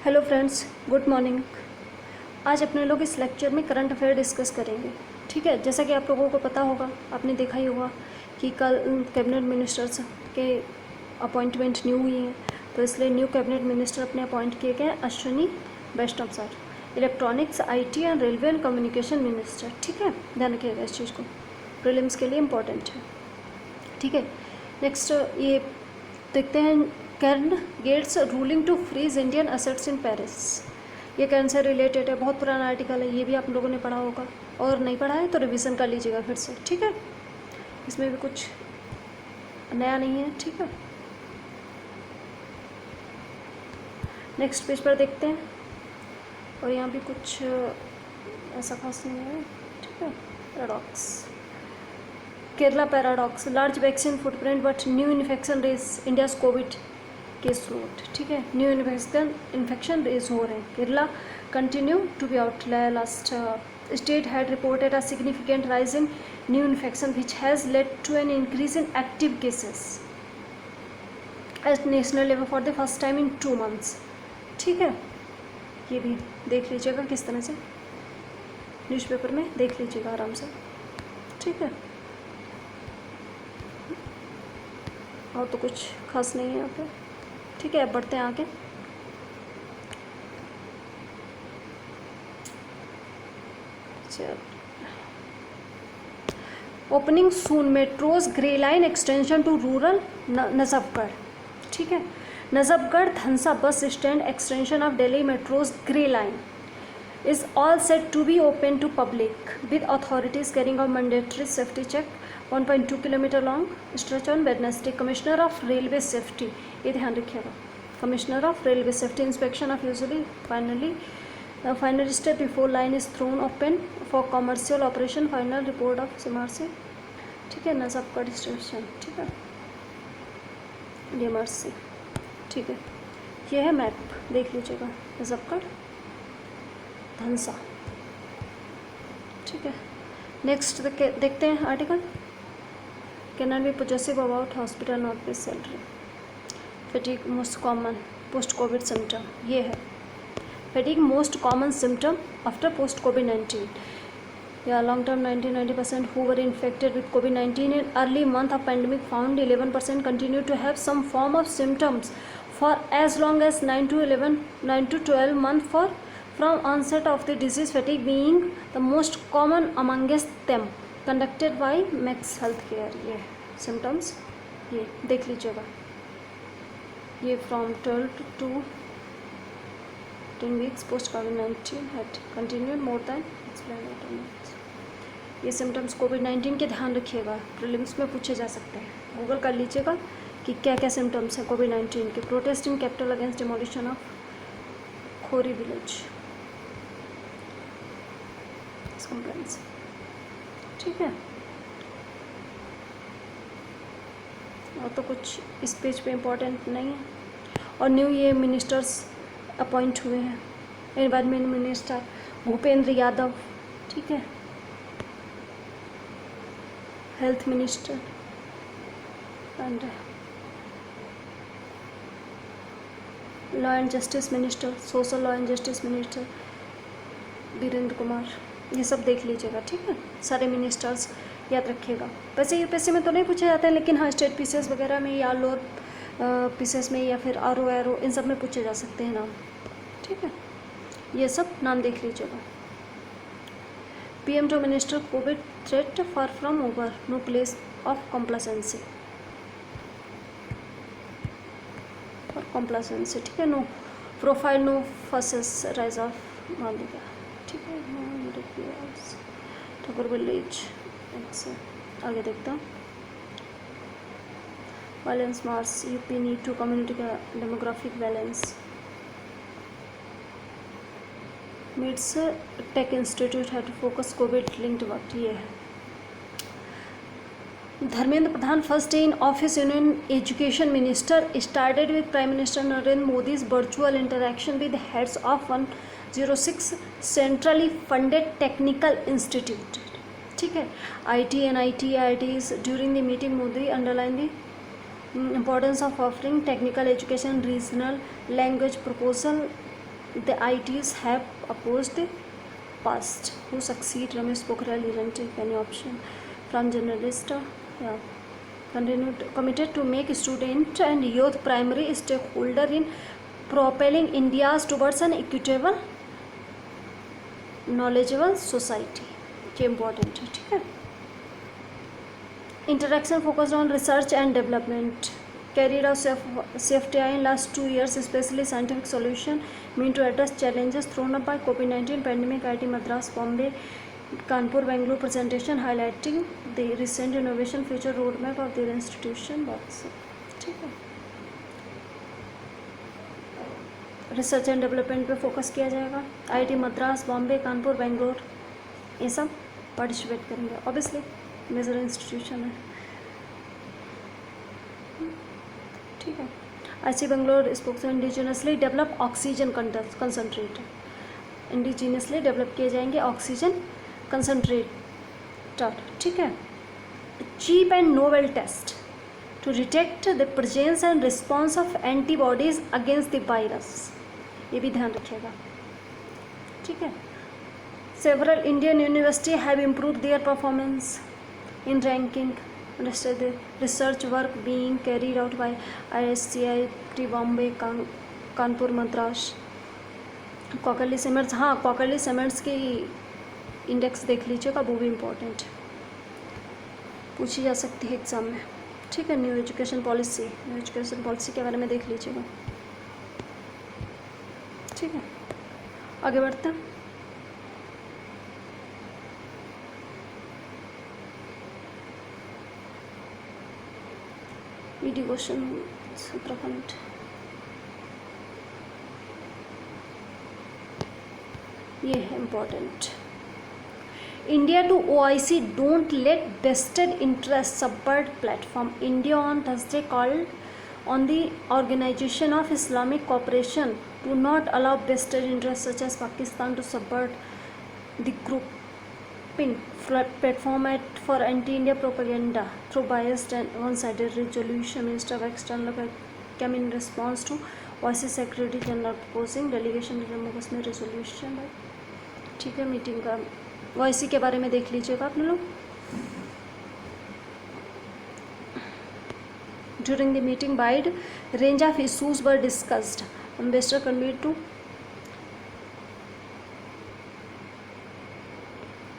Hello friends, good morning. आज अपने लोग इस लेक्चर में करंट अफेयर डिस्कस करेंगे। ठीक है, जैसा कि आप लोगों को पता होगा, आपने देखा ही होगा कि कल कैबिनेट मिनिस्टर्स के अपॉइंटमेंट न्यू हुई हैं, तो इसलिए न्यू कैबिनेट मिनिस्टर अपने अपॉइंट किए गए Ashwini Vaishnaw sir, electronics, IT and railway and communication minister. ठीक है, ध्यान रखिएगा इस चीज़ को, प्रीलिम्स के लिए इम्पोर्टेंट है। ठीक है, नेक्स्ट ये देखते हैं, Cairn gets ruling to freeze Indian assets in Paris. ये कैर्न से रिलेटेड है, बहुत पुराना आर्टिकल है, ये भी आप लोगों ने पढ़ा होगा, और नहीं पढ़ा है तो रिवीजन कर लीजिएगा फिर से। ठीक है, इसमें भी कुछ नया नहीं है। ठीक है, नेक्स्ट पेज पर देखते हैं, और यहाँ भी कुछ ऐसा खास नहीं है। ठीक है, paradox, Kerala paradox, large vaccine footprint but new infection raise India's covid case load. ठीक है, न्यू इन्फेक्शन रेज हो रहे हैं। Kerala continue to be outlier. Last state had reported a significant rise in new infection which has led to an increase in active cases at national level for the first time in 2 months। ठीक है, ये भी देख लीजिएगा किस तरह से, newspaper में देख लीजिएगा आराम से। ठीक है, और तो कुछ खास नहीं है यहाँ पे। ठीक है, अब बढ़ते हैं आगे। चल, opening soon metro's grey line extension to rural Najafgarh. ठीक है, Najafgarh Dhansa bus stand extension of Delhi metro's grey line is all set to be open to public with authorities carrying out mandatory safety check 1.2 kilometer long stretch on Wednesday। Commissioner of railway safety, ये ध्यान रखिएगा, commissioner of railway safety inspection of usually final step before line is thrown open for commercial operation. Final report of सिमरसी। ठीक है, Najafgarh station. ठीक है, DMRC. ठीक है, ये है मैप, देख लीजिएगा, नजफगढ़ धनसा। ठीक है, नेक्स्ट देखते हैं article, can not be possessive about hospital not pay salary. Fatigue most common post covid symptom, ये है fatigue most common symptom after post कोविड-19 या long term. 90% who were infected with COVID-19 in early month of pandemic found 11% continue to have some form of symptoms for as long as 9 to 12 months from onset of the disease, fatigue being the most common amongst them, conducted by Max Healthcare। ये symptoms ये देख लीजिएगा, ये from 12 to 10 weeks post COVID-19 had continued more than explained। ये symptoms COVID-19 के ध्यान रखिएगा, prelims में पूछे जा सकते हैं, गूगल कर लीजिएगा कि क्या क्या symptoms है COVID-19 के। Protest in capital against demolition of Khori village complaints. ठीक है, और तो कुछ इस पेज पे इम्पोर्टेंट नहीं है। और न्यू ये मिनिस्टर्स अपॉइंट हुए हैं, एनवायरमेंट मिनिस्टर भूपेंद्र यादव। ठीक है, health minister and law and justice minister, social law and justice minister Virendra Kumar. ये सब देख लीजिएगा। ठीक है, सारे मिनिस्टर्स याद रखिएगा। वैसे यूपीएससी में तो नहीं पूछे जाते हैं, लेकिन हाँ स्टेट पीसीएस वगैरह में या लोअर पीसीएस में या फिर आरओ एरो इन सब में पूछे जा सकते हैं नाम। ठीक है, ये सब नाम देख लीजिएगा। PM to minister covid threat far from over, no place of complacency और कॉम्प्लासेंसी। ठीक है, no profile, no faces, rise of मालिका। ठीक है, ठाकुर विलेज। आगे देखता हूँ, balance mars UP need to community का demographic balance meets tech institute है to focus covid linked work. ये है Dharmendra Pradhan first day in office union education minister started with prime minister Narendra Modi's virtual interaction with heads of 106 centrally funded technical institute. ठीक है, IT and IITs during the meeting Modi underline the importance of offering technical education, regional language proposal the ITs have opposed the past. Who succeed Ramesh Pokhriyal didn't take any option. From journalist, yeah, continued committed to make student and youth primary stakeholder in propelling India towards an equitable, knowledgeable society. ये important है, ठीक है. Interaction focused on research and development. Carried out safety in last 2 years, especially scientific solution mean to address challenges thrown up by COVID-19 pandemic. IIT Madras, Bombay, Kanpur, Bangalore presentation highlighting the recent innovation future roadmap of their institution. बस ठीक है. Research and development पे focus किया जाएगा. IIT Madras, Bombay, Kanpur, Bangalore ये सब participate करेंगे. Obviously major institution है, ठीक है. IIT Bangalore spokes indigenously develop oxygen concentrator. Indigenously develop किए जाएंगे ऑक्सीजन कंसनट्रेटर, ठीक है. Cheap and novel test to detect the presence and response of antibodies against the virus. ये भी ध्यान रखिएगा, ठीक है. Several Indian universities have improved their performance in ranking. The research work being carried out by IIT Bombay, Kanpur, Madras. Quarterly cements, हाँ quarterly Cements की index देख लीजिएगा, वो भी इम्पोर्टेंट पूछी जा सकती है एग्ज़ाम में, ठीक है. न्यू एजुकेशन पॉलिसी के बारे में देख लीजिएगा, ठीक है. आगे बढ़ते हैं. Video question Uttarakhand. ये है important. India to OIC don't let vested interest subvert platform. India on Thursday called on the Organization of Islamic Cooperation to not allow vested interests such as Pakistan to subvert the grouping platform for anti-India propaganda through biased and one-sided resolution. Minister of External Affairs came in response to OIC Secretary General proposing delegation to Jammu Kashmir resolution. ठीक है, meeting का OIC के बारे में देख लीजिएगा आप लोग. During the meeting, wide range of issues were discussed. Ambassador convened to,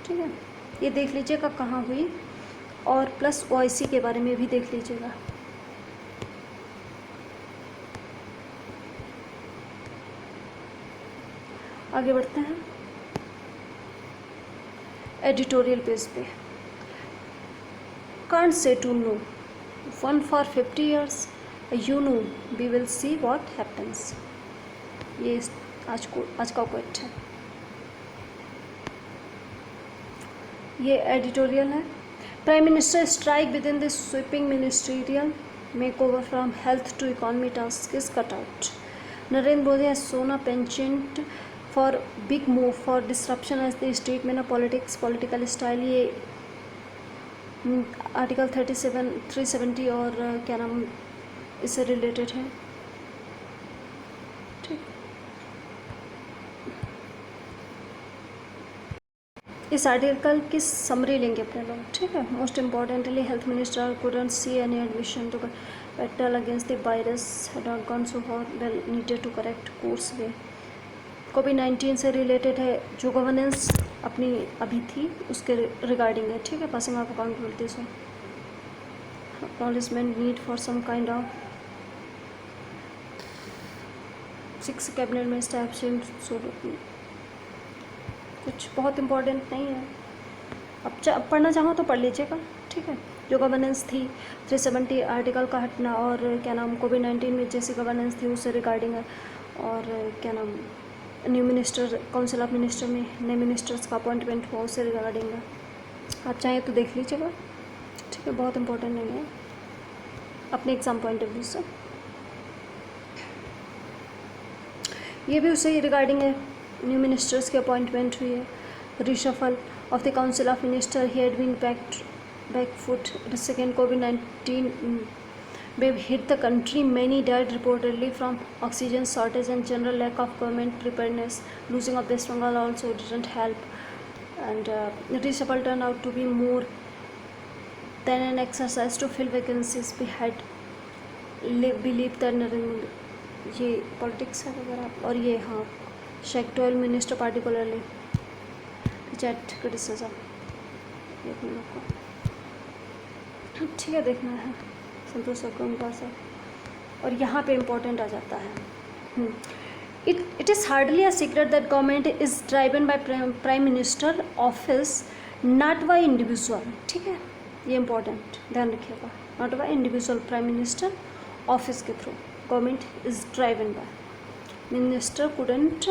ठीक है, ये देख लीजिएगा कहाँ हुई, और प्लस OIC के बारे में भी देख लीजिएगा. आगे बढ़ते हैं. एडिटोरियल पेज पे can't say to no, one for 50 years, you know, we will see what happens. ये आज का क्वेट है. ये एडिटोरियल है. Prime minister strike with in the sweeping ministerial makeover from health to economy task is cut out. Narendra Modi has shown a penchant for big move for disruption as the statement of political style. ये article 370 और क्या नाम इससे related है, ठीक. इस article की summary लेंगे अपने लोग, ठीक है. Most importantly health minister couldn't see any admission to battle against the virus had not gone so well needed to correct course way. कोविड-19 से रिलेटेड है, जो गवर्नेंस अपनी अभी थी उसके रिगार्डिंग है, ठीक है. पासिंग ऑफ अकाउंट बोलते so acknowledgement need for some kind of 6 cabinet minister absent. So कुछ बहुत इम्पोर्टेंट नहीं है, अब पढ़ना चाहो तो पढ़ लीजिएगा, ठीक है. जो गवर्नेंस थी 370 आर्टिकल का हटना, और क्या नाम कोविड-19 में जैसी गवर्नेंस थी उससे रिगार्डिंग है, और क्या नाम new minister council of minister में नए मिनिस्टर्स का अपॉइंटमेंट हुआ उससे रिगार्डिंग है. आप चाहें तो देख लीजिएगा, ठीक है. बहुत इंपॉर्टेंट नहीं है अपने एग्ज़ाम पॉइंट ऑफ व्यू से. ये भी उससे रिगार्डिंग है. न्यू मिनिस्टर्स की अपॉइंटमेंट हुई है. Reshuffle of the council of minister he had been back foot. Second कोविड-19 wave hit the country. Many died reportedly from oxygen shortage and general lack of government preparedness. Losing of West Bengal also didn't help, and reshuffle turned out to be more than an exercise to fill vacancies. We had believed that Narendra Modi ये politics है वगैरह, और ये हाँ शेक्टोल minister particularly reject criticism, ये अपने लोग को ठीक है देखना है संतोष का सब। और यहाँ पे इम्पोर्टेंट आ जाता है, it is hardly a secret that government is driven by prime minister office, not by individual। ठीक है, ये इम्पोर्टेंट ध्यान रखिएगा, not by individual, prime minister office के through government is driven by. Minister couldn't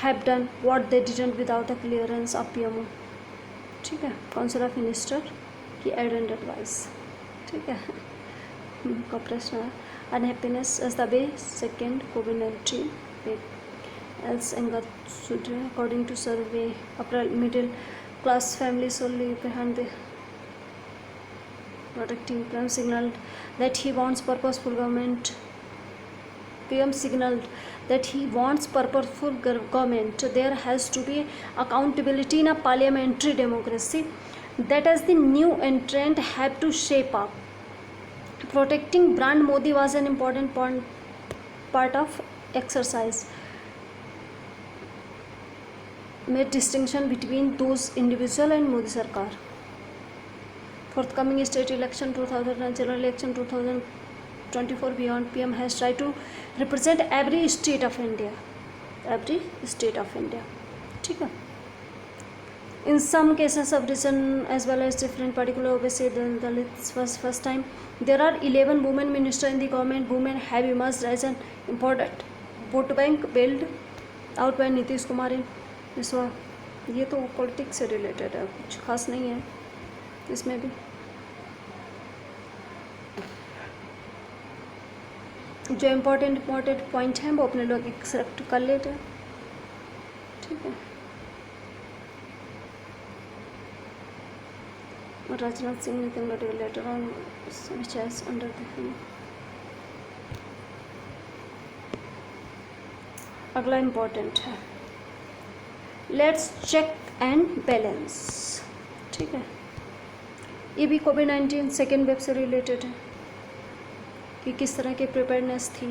have done what they didn't without the clearance of PMO. ठीक है, council of minister की aid advice. ठीक है, का प्रश्न है unhappiness is the way second कोविड-19 else anger should according to survey upper middle class families only behind the protecting PM signaled that he wants purposeful government. PM signaled that he wants purposeful government. There has to be accountability in a parliamentary democracy that as the new entrant have to shape up. Protecting brand Modi was an important part of exercise. Made distinction between those individual and Modi Sarkar. Forthcoming state election 2000 and general election 2024 beyond, PM has tried to represent every state of India. Every state of India. ठीक है. In some cases of region as well as different particular obviously Dalits was first time. There are 11 women ministers in the government. Women have emerged as an important vote bank built out by Nitish Kumar in इस बार। ये तो politics से related है, कुछ खास नहीं है इसमें भी। जो इम्पोर्टेंट पॉइंट हैं वो अपने लोग एक्सेप्ट कर लेते हैं। ठीक है, और राजनाथ सिंह ने later on which has under the. अगला इम्पोर्टेंट है लेट्स चेक एंड बैलेंस। ठीक है, ये भी कोविड-19 सेकेंड वेव से रिलेटेड है कि किस तरह की प्रिपेयरनेस थी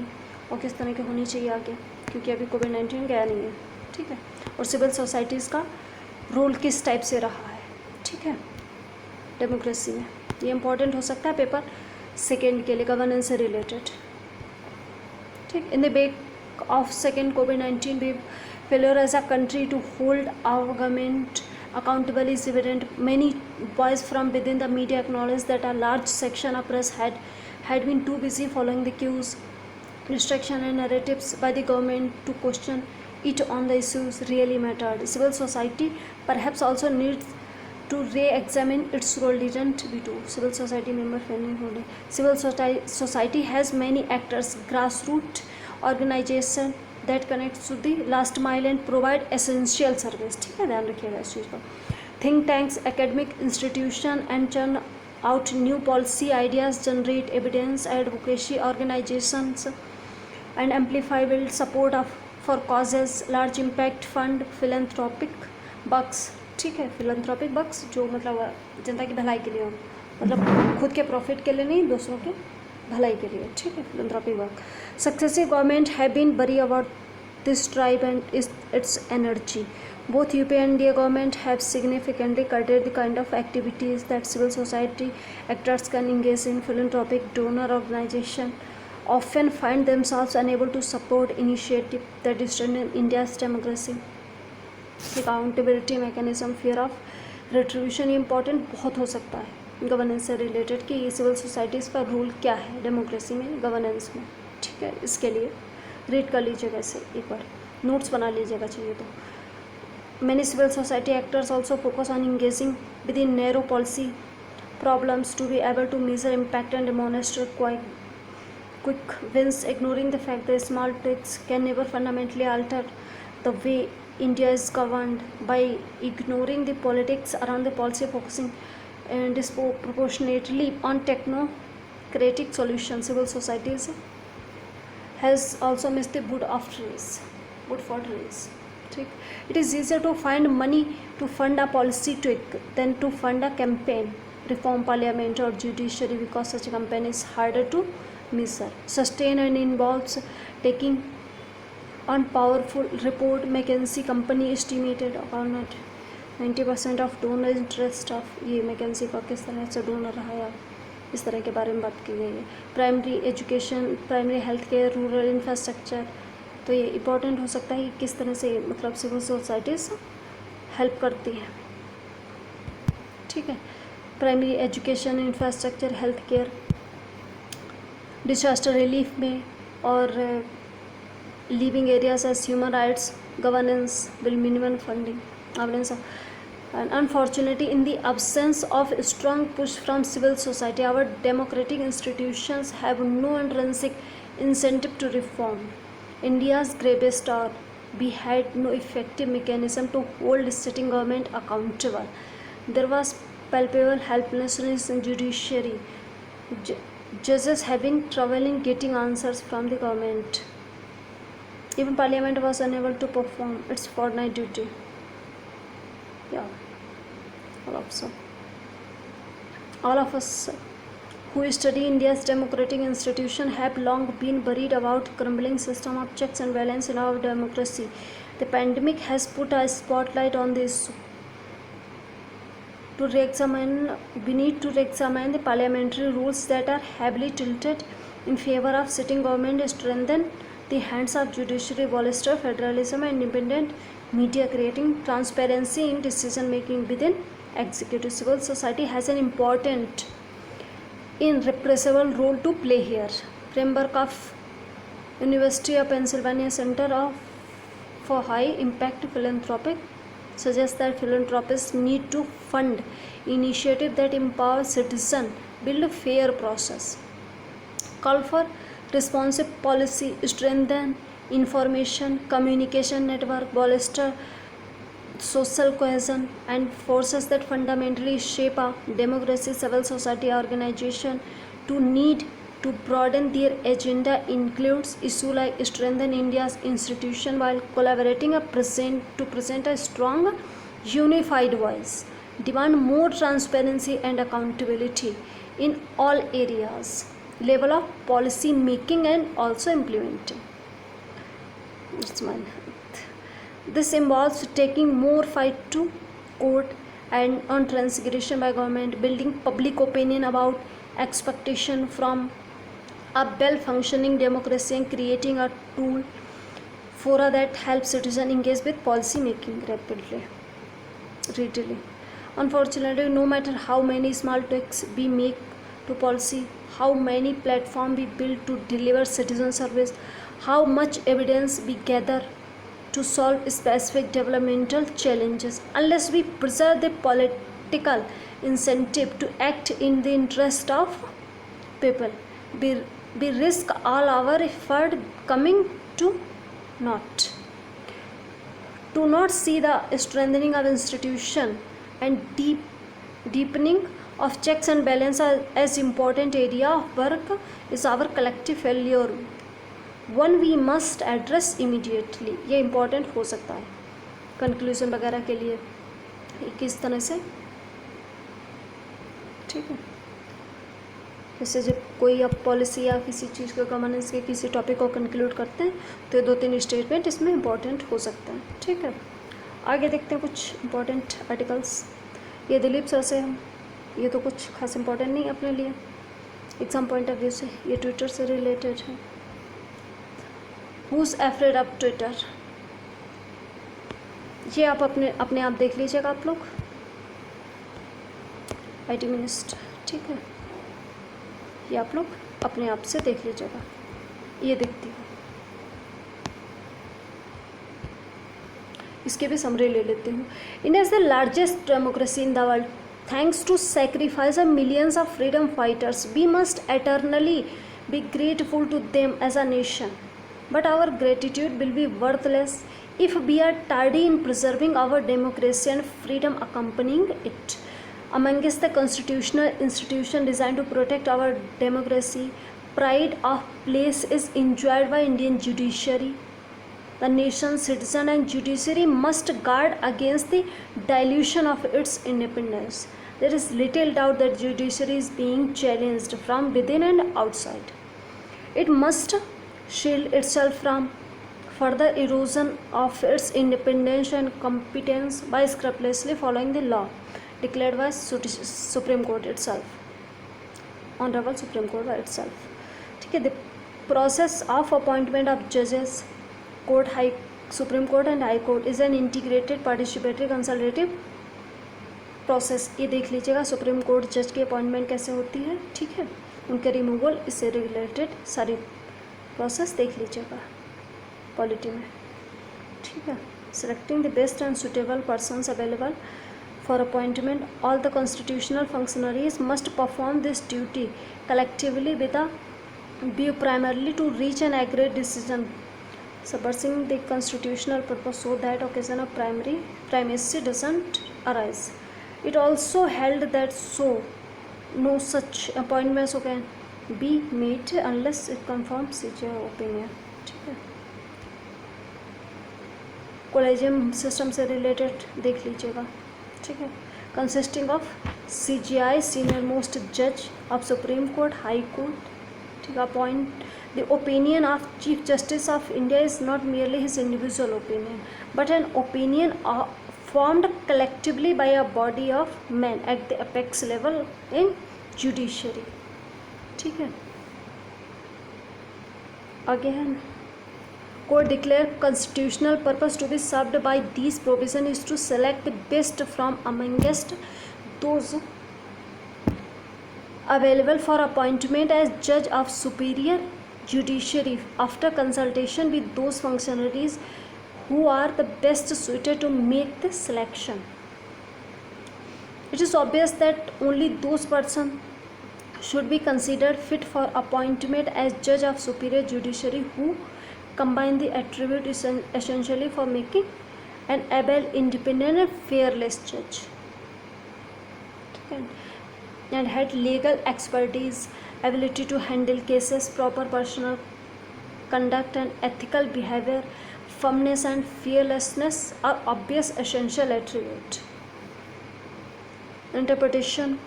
और किस तरह की होनी चाहिए आगे, क्योंकि अभी कोविड-19 गया नहीं है। ठीक है, और सिविल सोसाइटीज़ का रोल किस टाइप से रहा है। ठीक है, डेमोक्रेसी में ये इम्पोर्टेंट हो सकता है पेपर सेकेंड के लिए, गवर्नेंस से रिलेटेड। ठीक, in the wake of second COVID-19 wave, failure as a country to hold our government accountable is evident. Many voices from within the media acknowledge that a large section of press had been too busy following the cues, distraction and narratives by the government to question it on the issues really mattered. Civil society perhaps also needs to re-examine its role. Didn't we do? Civil society member Fanny Hode. Civil society has many actors, grassroots organization that connects to the last mile and provide essential service। ठीक है, ध्यान रखिएगा इस चीज़ को। Think tanks, academic institution and churn out new policy ideas, generate evidence, advocacy organisations and amplify build support of for causes, large impact fund, philanthropic bucks. ठीक है, philanthropic बक्स जो मतलब जनता की भलाई के लिए हो, मतलब खुद के प्रॉफिट के लिए नहीं, दूसरों के भलाई के लिए। ठीक है, philanthropic work. Successive government have been worried about this drive and its energy. Both UP and NDA government have significantly curtailed the kind of activities that civil society actors can engage in. Philanthropic donor organizations often find themselves unable to support initiatives that strengthen India's democracy. Accountability mechanism, fear of retribution important बहुत हो सकता है governance से related कि civil societies का role क्या है democracy में, गवर्नेंस में। ठीक है, इसके लिए रीड कर लीजिएगा, इसे एक बार नोट्स बना लीजिएगा चाहिए तो। Many civil society actors also focus on engaging with in narrow policy problems to be able to measure impact and demonstrate quick wins, ignoring the fact that small tweaks can never fundamentally alter the way India is governed. By ignoring the politics around the policy, focusing disproportionately on creative solution. Civil societies has also missed the wood for trees. ठीक, it is easier to find money to fund a policy tweak than to fund a campaign, reform parliament or judiciary, because such a campaign is harder to measure, sustain, and involves taking on powerful report. McKinsey company estimated about 90% of donor interest of, ये McKinsey का किस तरह से donor रहा है, इस तरह के बारे में बात की गई है. Primary education, primary health care, rural infrastructure, तो ये इम्पोर्टेंट हो सकता है कि किस तरह से मतलब सिविल सोसाइटीज़ हेल्प करती हैं. ठीक है, primary education, infrastructure, health care, disaster relief में, और living areas as human rights, governance, bill minimum funding, evidence of. And unfortunately, in the absence of a strong push from civil society, our democratic institutions have no intrinsic incentive to reform. India's gravest hour, we had no effective mechanism to hold sitting government accountable. There was palpable helplessness in judiciary, judges having trouble in getting answers from the government. Even parliament was unable to perform its fortnight duty. Yeah, all of us who study India's democratic institution have long been worried about crumbling system of checks and balance in our democracy. The pandemic has put a spotlight on this. We need to re-examine the parliamentary rules that are heavily tilted in favor of sitting government, strengthen the hands of judiciary, bolster federalism and independent media, creating transparency in decision making within executive. Civil society has an important irrepressible role to play here. Framework of University of Pennsylvania Center for High Impact Philanthropy suggests that philanthropists need to fund initiatives that empower citizens, build a fair process, call for responsive policy, strengthen information communication network, bolster social cohesion, and forces that fundamentally shape a democracy. Civil society organization to need to broaden their agenda includes issue like strengthen India's institution while collaborating to present a strong unified voice, demand more transparency and accountability in all areas, level of policy making and also implementing. This involves taking more fight to court and on transgression by government, building public opinion about expectation from a well-functioning democracy, and creating a tool fora that helps citizens engage with policy making readily. Unfortunately, no matter how many small tweaks we make to policy, how many platforms we build to deliver citizen service, how much evidence we gather to solve specific developmental challenges, unless we preserve the political incentive to act in the interest of people, we risk all our effort coming to naught. Do not see the strengthening of institution and deepening of checks and balance as important area of work is our collective failure, one we must address immediately. ये important हो सकता है conclusion वगैरह के लिए किस तरह से. ठीक है, जैसे जब कोई आप पॉलिसी या किसी चीज़ के गवर्नेंस के किसी टॉपिक को कंक्लूड करते हैं तो 2-3 स्टेटमेंट इसमें इम्पॉर्टेंट हो सकते हैं. ठीक है, आगे देखते हैं कुछ इम्पॉर्टेंट आर्टिकल्स. ये दिलीप सर से हम, ये तो कुछ खास इम्पॉर्टेंट नहीं अपने लिए एग्ज़ाम पॉइंट ऑफ व्यू से, ये ट्विटर से रिलेटेड है. Who's afraid of Twitter? ये आप अपने आप देख लीजिएगा आप लोग. IT मिनिस्टर, ठीक है, ये आप लोग अपने आप से देख लीजिएगा. ये देखती हूँ, इसके भी समरी ले लेती हूँ. India is the largest democracy in the world. Thanks to sacrifice of millions of freedom fighters, we must eternally be grateful to them as a nation. But our gratitude will be worthless if we are tardy in preserving our democracy and freedom accompanying it. amongst the constitutional institution designed to protect our democracy, pride of place is enjoyed by Indian judiciary. The nation's citizen and judiciary must guard against the dilution of its independence. There is little doubt that judiciary is being challenged from within and outside. It must shield itself from further erosion of its independence and competence by scrupulously following the law declared by Supreme Court itself, Honorable Supreme Court by itself. ठीक है. The process of appointment of judges, court, high Supreme Court and High Court is an integrated participatory consultative process. ये देख लीजिएगा supreme court जज की appointment कैसे होती है. ठीक है, उनके रिमूवल, इससे रिलेटेड सारी प्रोसेस देख लीजिएगा पॉलिटी में. ठीक है. Selecting the best and suitable persons available for appointment. All the constitutional functionaries must perform this duty collectively with a view primarily to reach an agreed decision subversing the constitutional purpose so that occasion of primacy doesn't arise. It also held that no such appointments can be made unless it confirms CJI opinion. ठीक है. Collegium system से related देख लीजिएगा. ठीक है. Consisting of CJI senior most जज of supreme court, high court. ठीक है. Appoint the opinion of Chief Justice of India is not merely his individual opinion but an opinion formed collectively by a body of men at the apex level in judiciary. ठीक है. Again, court declare constitutional purpose to be served by these provision is to select the best from amongst those available for appointment as judge of superior judiciary after consultation with those functionaries who are the best suited to make the selection. It is obvious that only those persons should be considered fit for appointment as judge of superior judiciary who combine the attributes essentially for making an able, independent and fearless judge. And had legal expertise, ability to handle cases, proper personal conduct and ethical behavior, firmness and fearlessness are obvious essential attributes. Interpretation.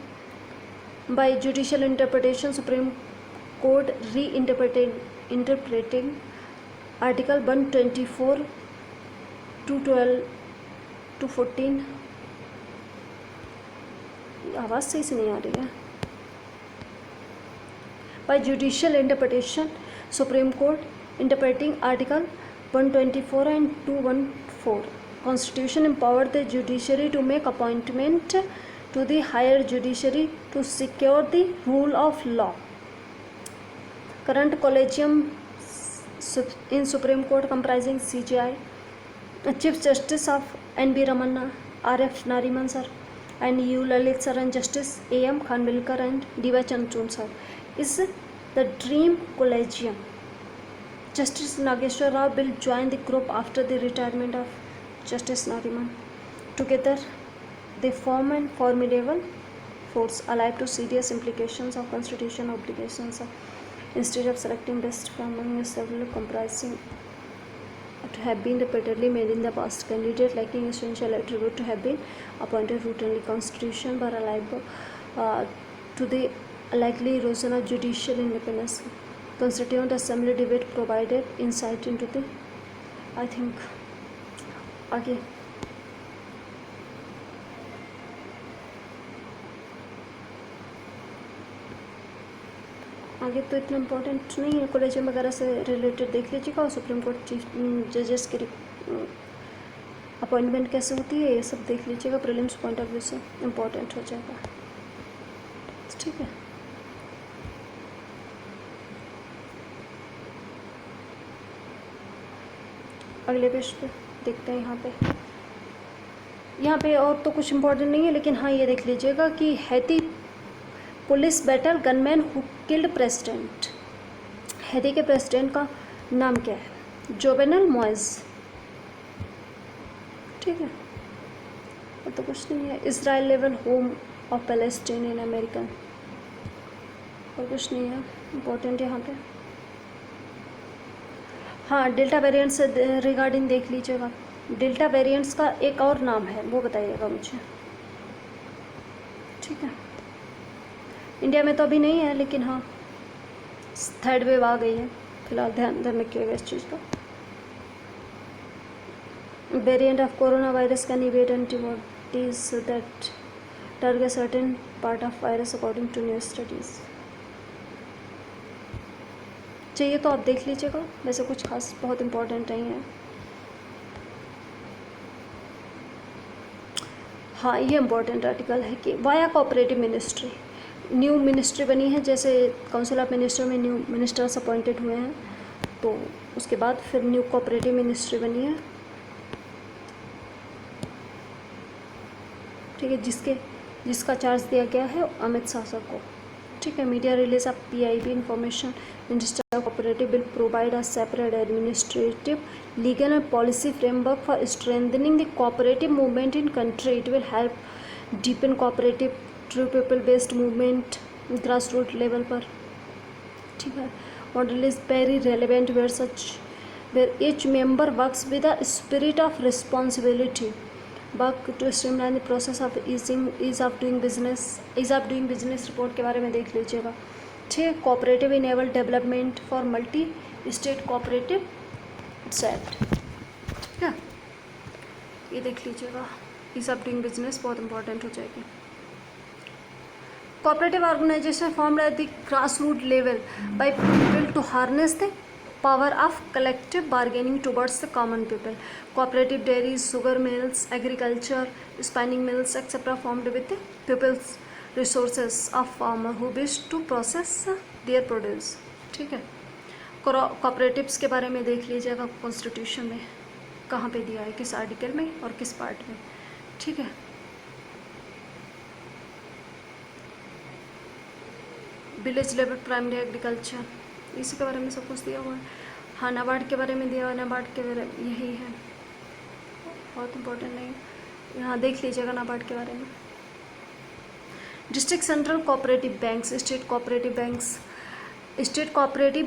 By judicial interpretation, Supreme Court interpreting Article 124 to 12 to 14. आवाज़ सही से नहीं आ रही है. By judicial interpretation, Supreme Court interpreting Article 124 and 214, Constitution empowered the judiciary to make appointment to the higher judiciary to secure the rule of law. Current collegium in Supreme Court comprising CJI, Chief Justice of N.B. Ramana, R.F. Nariman sir, and U. Lalit sir, and Justice A.M. Khanwilkar and D.Y. Chandrachud sir, is the Dream Collegium. Justice Nageshwar Rao will join the group after the retirement of Justice Nariman. Together, they form a formidable force alive to serious implications of constitutional obligations. Instead of selecting best from among several comprising to have been repeatedly made in the past, candidate lacking essential attribute to have been appointed routinely. Constitution but alive to the likely erosion of judicial independence. Constituent Assembly debate provided insight into the, I think, आगे आगे तो इतना important नहीं है. Collegium वगैरह से related देख लीजिएगा और सुप्रीम कोर्ट चीफ जजेस की अपॉइंटमेंट कैसे होती है ये सब देख लीजिएगा. प्रीलिम्स पॉइंट ऑफ व्यू से इम्पोर्टेंट हो जाएगा. ठीक है. अगले पेज पे देखते हैं. यहाँ पे और तो कुछ इम्पोर्टेंट नहीं है, लेकिन हाँ ये देख लीजिएगा कि Haiti police battle gunman who killed president. Haiti के प्रेसिडेंट का नाम क्या है? जोवेनल मोइज. ठीक है. और तो कुछ नहीं है. Israel level home of Palestine in American. और कुछ नहीं है इम्पोर्टेंट यहाँ पे। हाँ, डेल्टा वेरिएंट से रिगार्डिंग देख लीजिएगा। डेल्टा वेरिएंट्स का एक और नाम है, वो बताइएगा मुझे, ठीक है। इंडिया में तो अभी नहीं है, लेकिन हाँ थर्ड वेव आ गई है, फिलहाल ध्यान रखिएगा इस चीज़ का। Variant of corona virus can evade antibodies that target certain part of virus according to new studies. चाहिए तो आप देख लीजिएगा, वैसे कुछ खास बहुत इम्पोर्टेंट नहीं है। हाँ, ये इम्पोर्टेंट आर्टिकल है कि via cooperative ministry, new ministry बनी है, जैसे काउंसिल ऑफ मिनिस्टर में न्यू मिनिस्टर्स अपॉइंटेड हुए हैं, तो उसके बाद फिर न्यू कोऑपरेटिव मिनिस्ट्री बनी है, ठीक है, जिसका चार्ज दिया गया है अमित शाह सर को, ठीक है। Media release of PIB information minister cooperative will provide a separate administrative legal and policy framework for strengthening the cooperative movement in country. It will help deepen cooperative true people based movement grass root level पर, ठीक है। Model is very relevant where each member works with a spirit of responsibility work to streamline the process of ease of doing business report के बारे में देख लीजिएगा, ठीक है। Cooperative enable development for multi state cooperative set, ठीक है, ये देख लीजिएगा। ईज ऑफ डूइंग बिजनेस बहुत इंपॉर्टेंट हो जाएगी। Cooperative organisation formed at the grass root level by people to harness the power of collective bargaining towards the common people. Cooperative dairies, sugar mills, agriculture, spinning mills, etc. formed with the people's resources of farmer who wish to process their produce, ठीक है। Cooperatives के बारे में देख लीजिएगा, constitution में कहाँ पे दिया है, किस आर्टिकल में और किस पार्ट में, ठीक है। विलेज लेवल प्राइमरी एग्रीकल्चर, इसी के बारे में सब कुछ दिया हुआ है। हाँ, नाबार्ड के बारे में दिया हुआ है, नाबार्ड के बारे में यही है, बहुत इंपॉर्टेंट नहीं, यहाँ देख लीजिएगा नाबार्ड के बारे में। District central cooperative banks, state cooperative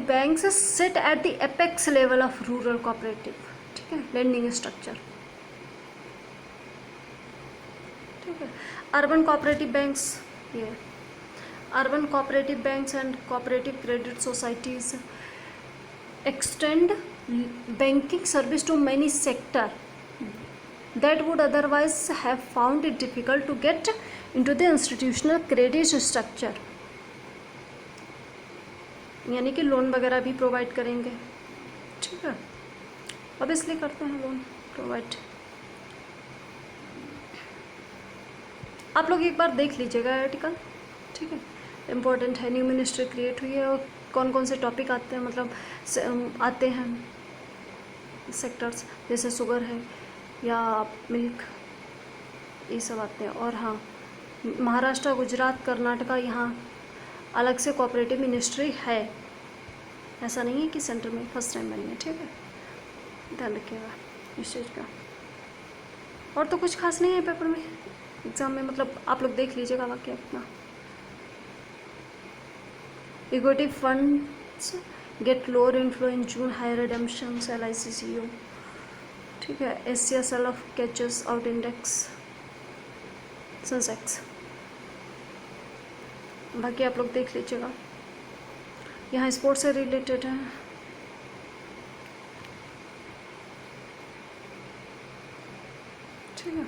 banks sit at the apex level of rural cooperative, ठीक है, लेंडिंग स्ट्रक्चर, ठीक है। अर्बन कोऑपरेटिव बैंक्स, ये urban cooperative banks and cooperative credit societies extend banking service to many sectors that would otherwise have found it difficult to get into the institutional credit structure, यानी कि loan वगैरह भी provide करेंगे, ठीक है, obviously करते हैं लोन प्रोवाइड। आप लोग एक बार देख लीजिएगा आर्टिकल, ठीक है, इम्पोर्टेंट है। न्यू मिनिस्ट्री क्रिएट हुई है और कौन कौन से टॉपिक आते हैं, मतलब आते हैं सेक्टर्स, जैसे शुगर है या मिल्क, ये सब आते हैं। और हाँ, महाराष्ट्र, गुजरात, कर्नाटका, यहाँ अलग से कोऑपरेटिव मिनिस्ट्री है, ऐसा नहीं है कि सेंटर में फर्स्ट टाइम बनी है, ठीक है, ध्यान रखिएगा इस चीज़ का। और तो कुछ खास नहीं है पेपर में, एग्ज़ाम में, मतलब आप लोग देख लीजिएगा वाकई अपना। Equity funds get lower inflow in June, higher redemptions, LICCU, ठीक है। SCSL of catches out index, Sensex, बाकी आप लोग देख लीजिएगा। यहाँ स्पोर्ट्स से रिलेटेड है, ठीक है।